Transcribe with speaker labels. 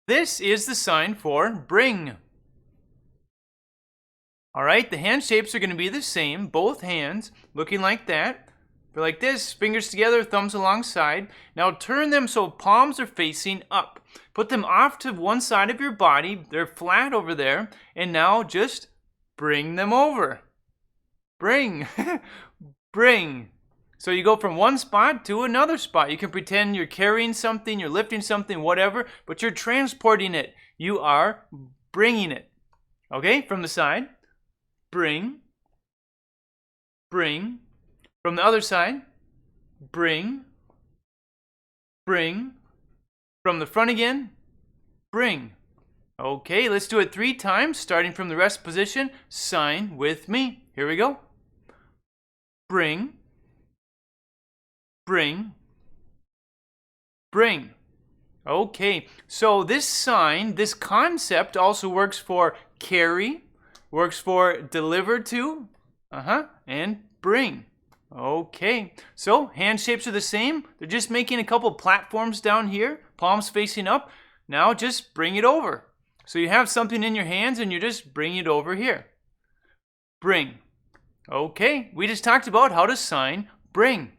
Speaker 1: This is the sign for bring. All right, the hand shapes are going to be the same. Both hands looking like that. They're like this, fingers together, thumbs alongside. Now turn them so palms are facing up. Put them off to one side of your body. They're flat over there. And now just bring them over. Bring. Bring. So you go from one spot to another spot. You can pretend you're carrying something, you're lifting something, whatever, but you're transporting it. You are bringing it. Okay, from the side. Bring. Bring. From the other side. Bring. Bring. From the front again. Bring. Okay, let's do it 3 times, starting from the rest position. Sign with me. Here we go. Bring. Bring. Bring. Okay, so this sign, this concept also works for carry, works for deliver to, and bring. Okay, so hand shapes are the same. They're just making a couple platforms down here, palms facing up. Now just bring it over. So you have something in your hands and you just bring it over here. Bring. Okay, we just talked about how to sign bring.